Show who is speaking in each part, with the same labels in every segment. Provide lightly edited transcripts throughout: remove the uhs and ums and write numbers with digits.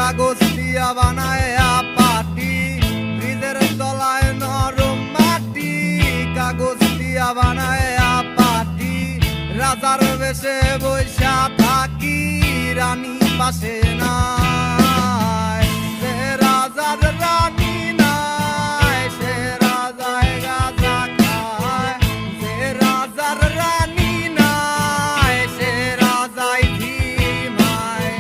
Speaker 1: কাগজ দিয়া বানায় পাটি, ফ্রিজের তলায় নরম মাটি, কাগজ দিয়া বানায় পাটি, রাজার বেশে বৈশা থাকি, রানী পাশে নাই, সে রাজার রানী নাই, সে রাজায় গাঁজা খায়, সে রাজার রানী নাই, সে রাজায় ধিমায়।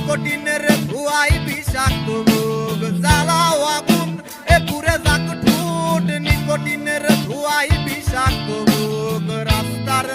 Speaker 1: নিকোটিনের ধোঁয়ায় বিষাক্ত রোগ, জ্বালাও আগুন এ পুরে যাক ঠোঁট, নিকোটিনের ধোঁয়ায় বিষাক্ত রোগ, রাস্তার